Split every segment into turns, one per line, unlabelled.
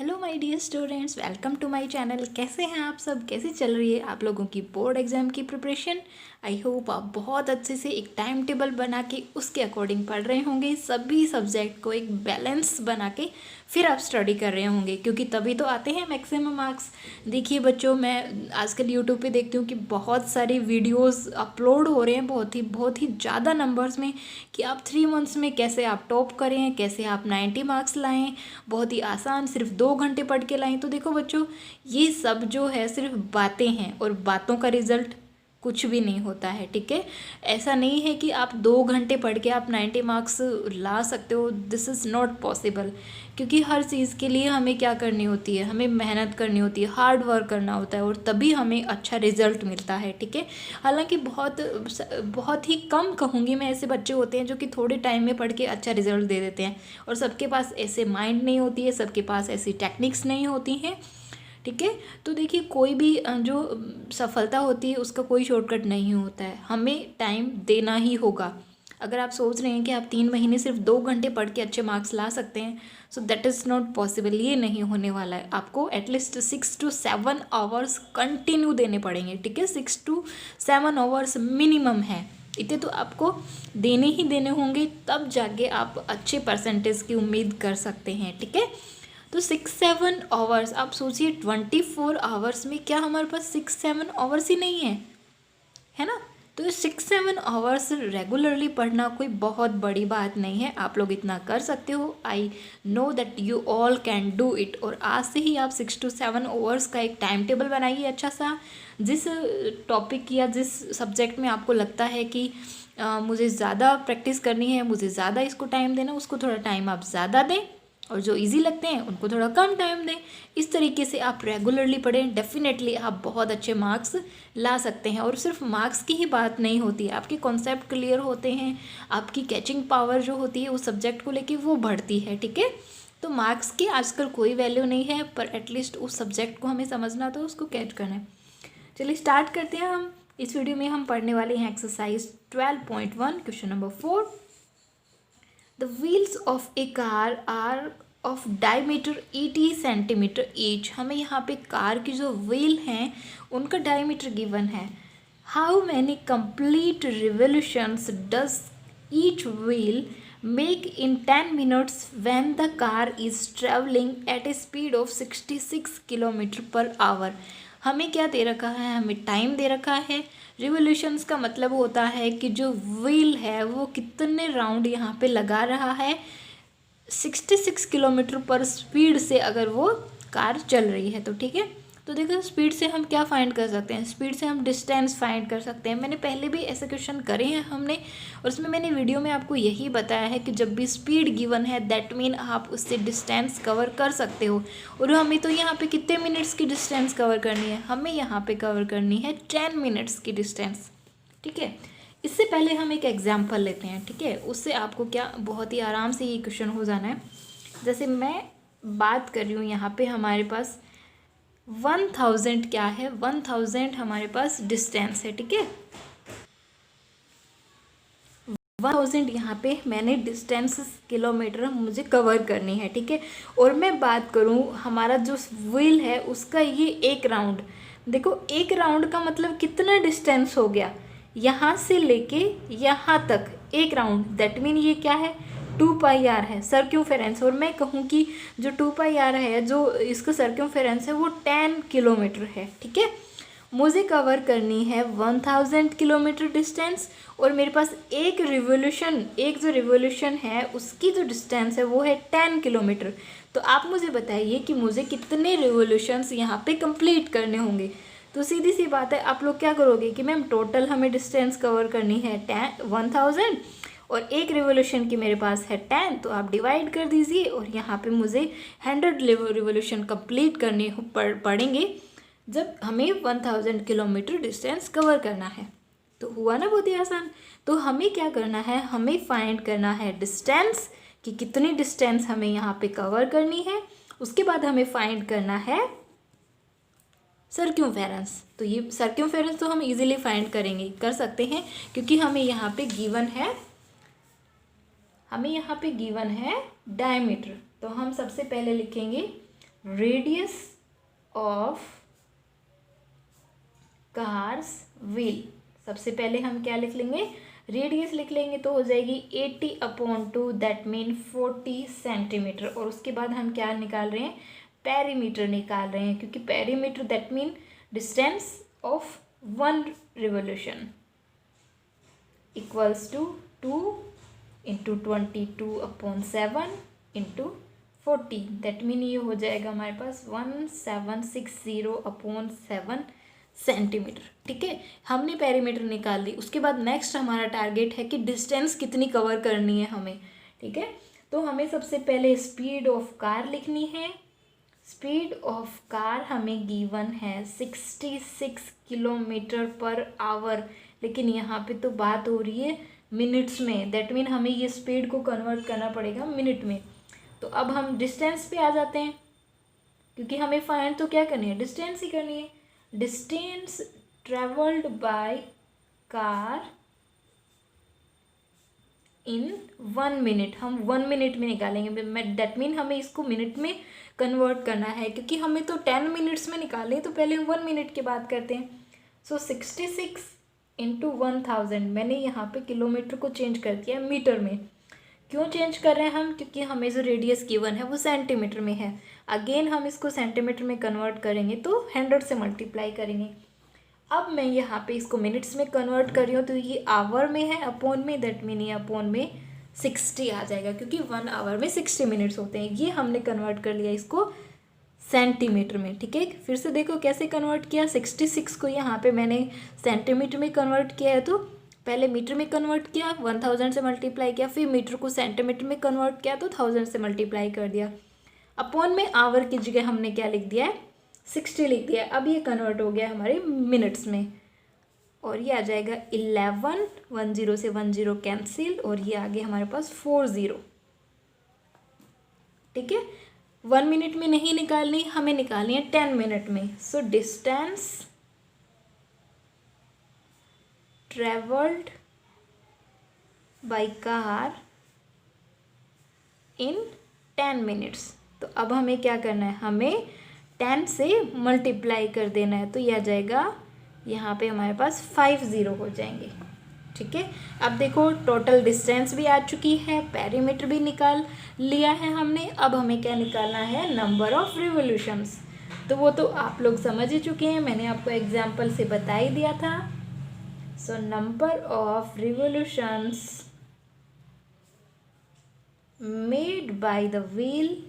Hello my dear students, welcome to my channel. कैसे हैं आप सब? कैसे चल रही है आप लोगों की बोर्ड एग्जाम की प्रिपरेशन? आई होप आप बहुत अच्छे से एक टाइम टेबल बना के उसके अकॉर्डिंग पढ़ रहे होंगे, सभी सब्जेक्ट को एक बैलेंस बना के फिर आप स्टडी कर रहे होंगे, क्योंकि तभी तो आते हैं मैक्सिमम मार्क्स। देखिए बच्चों, मैं आजकल यूट्यूब पे देखती हूँ कि बहुत सारे वीडियोस अपलोड हो रहे हैं बहुत ही ज़्यादा नंबर्स में, कि आप 3 मंथ्स में कैसे आप टॉप करें, कैसे आप 90 मार्क्स लाएं, बहुत ही आसान, सिर्फ 2 घंटे पढ़ के लाएं। तो देखो बच्चों, ये सब जो है सिर्फ बातें हैं और बातों का रिजल्ट कुछ भी नहीं होता है, ठीक है। ऐसा नहीं है कि आप 2 घंटे पढ़ के आप 90 मार्क्स ला सकते हो, दिस इज़ नॉट पॉसिबल। क्योंकि हर चीज़ के लिए हमें क्या करनी होती है, हमें मेहनत करनी होती है, हार्ड वर्क करना होता है, और तभी हमें अच्छा रिजल्ट मिलता है, ठीक है। हालांकि बहुत ही कम कहूँगी मैं, ऐसे बच्चे होते हैं जो कि थोड़े टाइम में पढ़ के अच्छा रिजल्ट दे देते हैं, और सबके पास ऐसे माइंड नहीं होती है, सबके पास ऐसी टेक्निक्स नहीं होती हैं, ठीक है। तो देखिए, कोई भी जो सफलता होती है उसका कोई शॉर्टकट नहीं होता है, हमें टाइम देना ही होगा। अगर आप सोच रहे हैं कि आप 3 महीने सिर्फ 2 घंटे पढ़ के अच्छे मार्क्स ला सकते हैं, so that is not possible. ये नहीं होने वाला है। आपको एटलीस्ट 6 to 7 आवर्स कंटिन्यू देने पड़ेंगे, ठीक है। 6 to 7 आवर्स मिनिमम है, इतने तो आपको देने ही देने होंगे, तब जाके आप अच्छे परसेंटेज की उम्मीद कर सकते हैं, ठीक है। तो 6-7 आवर्स, आप सोचिए 24 आवर्स में क्या हमारे पास 6-7 आवर्स ही नहीं है ना। तो 6-7 आवर्स रेगुलरली पढ़ना कोई बहुत बड़ी बात नहीं है, आप लोग इतना कर सकते हो। I know that you all can do it. और आज से ही आप 6 to 7 आवर्स का एक टाइम टेबल बनाइए अच्छा सा। जिस टॉपिक या जिस सब्जेक्ट में आपको लगता है कि मुझे ज़्यादा प्रैक्टिस करनी है, मुझे ज़्यादा इसको टाइम देना, उसको थोड़ा टाइम आप ज़्यादा दें, और जो इजी लगते हैं उनको थोड़ा कम टाइम दें। इस तरीके से आप रेगुलरली पढ़ें, डेफिनेटली आप बहुत अच्छे मार्क्स ला सकते हैं। और सिर्फ मार्क्स की ही बात नहीं होती है, आपके कॉन्सेप्ट क्लियर होते हैं, आपकी कैचिंग पावर जो होती है उस सब्जेक्ट को लेके वो बढ़ती है, ठीक है। तो मार्क्स की आजकल कोई वैल्यू नहीं है, पर एटलीस्ट उस सब्जेक्ट को हमें समझना, तो उसको कैच करना है। चलिए स्टार्ट करते हैं। हम इस वीडियो में हम पढ़ने वाले हैं exercise 12.1, question number 4। The wheels of a car are of diameter 80 centimetre each. हमें यहाँ पे कार की जो व्हील हैं उनका डायमीटर गिवन है। How many complete revolutions does each wheel make in 10 minutes when the car is travelling at A speed of 66 kilometre per hour. हमें क्या दे रखा है, हमें टाइम दे रखा है। रिवोल्यूशंस का मतलब होता है कि जो व्हील है वो कितने राउंड यहाँ पे लगा रहा है 66 किलोमीटर पर स्पीड से, अगर वो कार चल रही है तो, ठीक है। तो देखो, स्पीड से हम क्या फाइंड कर सकते हैं, स्पीड से हम डिस्टेंस फाइंड कर सकते हैं। मैंने पहले भी ऐसे क्वेश्चन करे हैं हमने, और उसमें मैंने वीडियो में आपको यही बताया है कि जब भी स्पीड गिवन है दैट मीन आप उससे डिस्टेंस कवर कर सकते हो। और हमें तो यहाँ पे कितने मिनट्स की डिस्टेंस कवर करनी है, हमें यहाँ पे कवर करनी है 10 मिनट्स की डिस्टेंस, ठीक है। इससे पहले हम एक एग्जाम्पल लेते हैं, ठीक है। उससे आपको क्या बहुत ही आराम से ये क्वेश्चन हो जाना है। जैसे मैं बात कर रही हूँ, यहाँ पे हमारे पास 1000 क्या है, 1000 हमारे पास डिस्टेंस है, ठीक है। 1000 यहाँ पे मैंने डिस्टेंस किलोमीटर मुझे कवर करनी है, ठीक है। और मैं बात करूँ हमारा जो व्हील है उसका ये एक राउंड, देखो एक राउंड का मतलब कितना डिस्टेंस हो गया, यहाँ से लेके यहाँ तक एक राउंड, दैट मीन ये क्या है, 2πr है सर्क्यूफेरेंस। और मैं कहूँ कि जो 2πr है, जो इसका सर्क्यूफेरेंस है वो 10 किलोमीटर है, ठीक है। मुझे कवर करनी है 1000 किलोमीटर डिस्टेंस, और मेरे पास एक जो रिवोल्यूशन है उसकी जो डिस्टेंस है वो है 10 किलोमीटर। तो आप मुझे बताइए कि मुझे कितने रिवोल्यूशंस यहाँ पे कंप्लीट करने होंगे। तो सीधी सी बात है, आप लोग क्या करोगे कि मैम टोटल हमें डिस्टेंस कवर करनी है 1000, और एक रिवोल्यूशन की मेरे पास है 10, तो आप डिवाइड कर दीजिए, और यहाँ पे मुझे 100 रिवोल्यूशन कंप्लीट करने पड़ेंगे जब हमें 1000 किलोमीटर डिस्टेंस कवर करना है। तो हुआ ना बहुत ही आसान। तो हमें क्या करना है, हमें फाइंड करना है डिस्टेंस, कि कितनी डिस्टेंस हमें यहाँ पे कवर करनी है। उसके बाद हमें फाइंड करना है सर्क्यूफेरेंस। तो ये सर्क्यूफेरेंस तो हम इजीली फाइंड कर सकते हैं, क्योंकि हमें यहाँ पे गिवन है डायमीटर। तो हम सबसे पहले लिखेंगे रेडियस ऑफ कार्स व्हील। सबसे पहले हम क्या लिख लेंगे, रेडियस लिख लेंगे तो हो जाएगी 80/2, दैट मीन 40 सेंटीमीटर। और उसके बाद हम क्या निकाल रहे हैं, पेरीमीटर निकाल रहे हैं, क्योंकि perimeter that mean distance of 1 revolution equals to 2 into 22/7 into 40, that mean ये हो जाएगा हमारे पास 1760/7 सेंटीमीटर। ठीक है, हमने पेरीमीटर निकाल ली। उसके बाद नेक्स्ट हमारा टारगेट है कि डिस्टेंस कितनी कवर करनी है हमें। ठीक है, तो हमें सबसे पहले स्पीड ऑफ कार लिखनी है। स्पीड ऑफ कार हमें गिवन है 66 किलोमीटर पर आवर, लेकिन यहाँ पे तो बात हो रही है मिनट्स में, दैट मीन हमें ये स्पीड को कन्वर्ट करना पड़ेगा मिनट में। तो अब हम डिस्टेंस पे आ जाते हैं, क्योंकि हमें फाइंड तो क्या करनी है, डिस्टेंस ही करनी है। Distance travelled by car in 1 minute, हम 1 मिनट में निकालेंगे, दैट मीन हमें इसको मिनट में कन्वर्ट करना है, क्योंकि हमें तो 10 मिनट्स में निकालें, तो पहले 1 मिनट की बात करते हैं। सो 66 इंटू 1000, मैंने यहाँ पे किलोमीटर को चेंज कर दिया मीटर में। क्यों चेंज कर रहे हैं हम, क्योंकि हमें जो रेडियस गिवन है वो सेंटीमीटर में है। अगेन हम इसको सेंटीमीटर में कन्वर्ट करेंगे तो 100 से मल्टीप्लाई करेंगे। अब मैं यहाँ पे इसको मिनट्स में कन्वर्ट कर रही हूँ, तो ये आवर में है अपॉन में, दैट मीन ये अपॉन में 60 आ जाएगा, क्योंकि 1 आवर में 60 मिनट्स होते हैं। ये हमने कन्वर्ट कर लिया इसको सेंटीमीटर में। ठीक है, फिर से देखो कैसे कन्वर्ट किया, 66 को यहाँ पे मैंने सेंटीमीटर में कन्वर्ट किया है, तो पहले मीटर में कन्वर्ट किया, 1000 से मल्टीप्लाई किया, फिर मीटर को सेंटीमीटर में कन्वर्ट किया तो 1000 से मल्टीप्लाई कर दिया। अपॉन में आवर की जगह हमने क्या लिख दिया है, 60 लिख दिया है। अब ये कन्वर्ट हो गया हमारे मिनट्स में, और ये आ जाएगा 11, 10 से 10 कैंसिल, और ये आ गया हमारे पास 40। ठीक है, 1 मिनट में नहीं निकालनी, हमें निकालनी है 10 मिनट में। So distance travelled by car in 10 minutes. तो अब हमें क्या करना है, हमें 10 से मल्टीप्लाई कर देना है, तो यह आ जाएगा यहाँ पे हमारे पास 50 हो जाएंगे। ठीक है, अब देखो टोटल डिस्टेंस भी आ चुकी है, पेरीमीटर भी निकाल लिया है हमने। अब हमें क्या निकालना है, नंबर ऑफ रिवोल्यूशंस। तो वो तो आप लोग समझ ही चुके हैं, मैंने आपको एग्जाम्पल से बता ही दिया था। So number of revolutions made by the wheel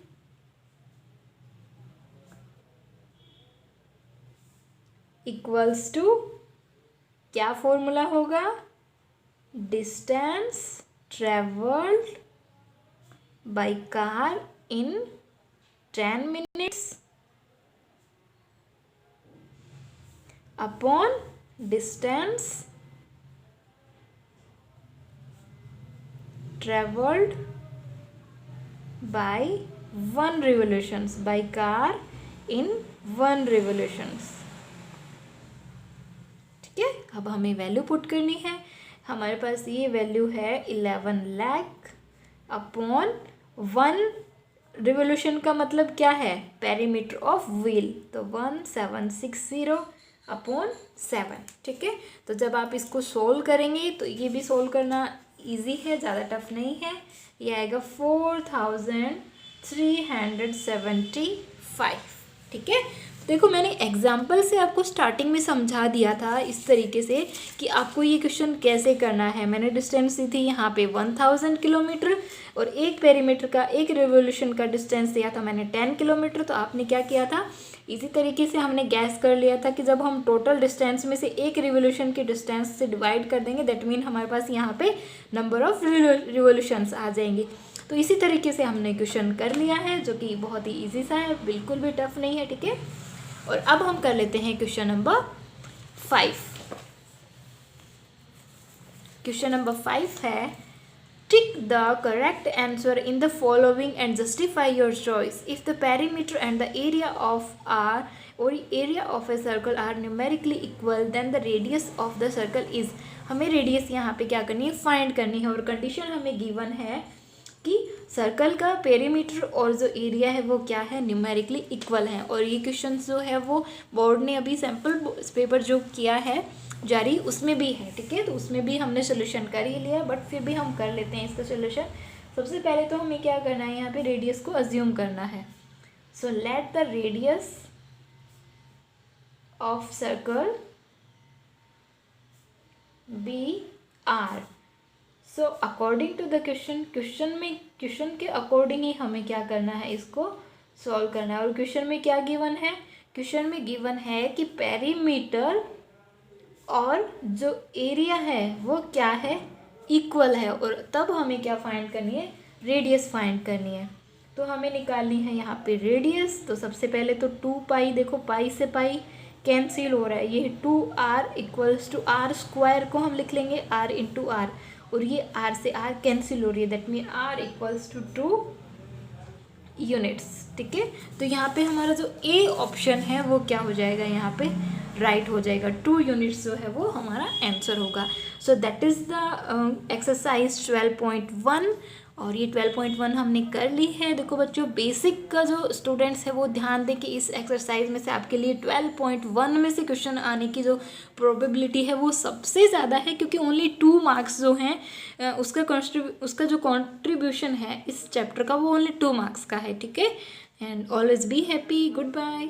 equals to, क्या फॉर्मूला होगा, distance travelled by car in 10 minutes upon distance travelled by 1 revolutions by car in 1 revolutions. ठीक है, अब हमें वैल्यू पुट करनी है। हमारे पास ये वैल्यू है 11 लाख अपॉन 1 रिवोल्यूशन का मतलब क्या है, पेरीमीटर ऑफ व्हील, तो 1760 अपॉन 7। ठीक है, तो जब आप इसको सोल्व करेंगे तो ये भी सोल्व करना इजी है, ज़्यादा टफ नहीं है। ये आएगा 4375। ठीक है, देखो मैंने एग्जाम्पल से आपको स्टार्टिंग में समझा दिया था इस तरीके से कि आपको ये क्वेश्चन कैसे करना है। मैंने डिस्टेंस दी थी यहाँ पे 1000 किलोमीटर, और एक पेरीमीटर का, एक रिवोल्यूशन का डिस्टेंस दिया था मैंने 10 किलोमीटर। तो आपने क्या किया था, इसी तरीके से हमने गैस कर लिया था कि जब हम टोटल डिस्टेंस में से एक रिवोल्यूशन के डिस्टेंस से डिवाइड कर देंगे, दैट मीन हमारे पास यहाँ पे नंबर ऑफ रिवोल्यूशंस आ जाएंगे। तो इसी तरीके से हमने क्वेश्चन कर लिया है, जो कि बहुत ही ईजी सा है, बिल्कुल भी टफ नहीं है। ठीक है, और अब हम कर लेते हैं क्वेश्चन नंबर 5। क्वेश्चन नंबर 5 है, tick the correct answer in the following and justify your choice if the perimeter and the area of are और area of a circle are numerically equal then the radius of the circle is. हमें radius यहाँ पे क्या करनी है, find करनी है, और कंडीशन हमें गिवन है कि सर्कल का पेरीमीटर और जो एरिया है वो क्या है, न्यूमेरिकली इक्वल है। और ये क्वेश्चन जो है वो बोर्ड ने अभी सैम्पल पेपर जो किया है जारी उसमें भी है, ठीक है। तो उसमें भी हमने सोल्यूशन कर ही लिया, बट फिर भी हम कर लेते हैं इसका सोल्यूशन। सबसे पहले तो हमें क्या करना है, यहाँ पे रेडियस को अज्यूम करना है। So let the radius of circle be R. So according to the question के अकॉर्डिंग ही हमें क्या करना है, इसको सॉल्व करना है। और क्वेश्चन में क्या गिवन है, क्वेश्चन में गिवन है कि पेरीमीटर और जो एरिया है वो क्या है, इक्वल है। और तब हमें क्या फाइंड करनी है, रेडियस फाइंड करनी है। तो हमें निकालनी है यहाँ पे रेडियस। तो सबसे पहले तो 2 पाई, देखो पाई से पाई कैंसिल हो रहा है, ये 2r equals to are square को हम लिख लेंगे r इंटू आर, और ये r से r कैंसिल हो रही है, that mean r equals to 2 units, ठीक है। तो यहाँ पे हमारा जो ए ऑप्शन है वो क्या हो जाएगा, यहाँ पे राइट हो जाएगा, 2 यूनिट्स जो है वो हमारा आंसर होगा। So that is the exercise 12.1। और ये 12.1 हमने कर ली है। देखो बच्चों, बेसिक का जो स्टूडेंट्स है वो ध्यान दें कि इस एक्सरसाइज में से आपके लिए 12.1 में से क्वेश्चन आने की जो प्रोबेबिलिटी है वो सबसे ज़्यादा है, क्योंकि ओनली 2 मार्क्स जो हैं उसका जो कॉन्ट्रीब्यूशन है इस चैप्टर का वो ओनली 2 मार्क्स का है, ठीक है। And always be happy, good bye.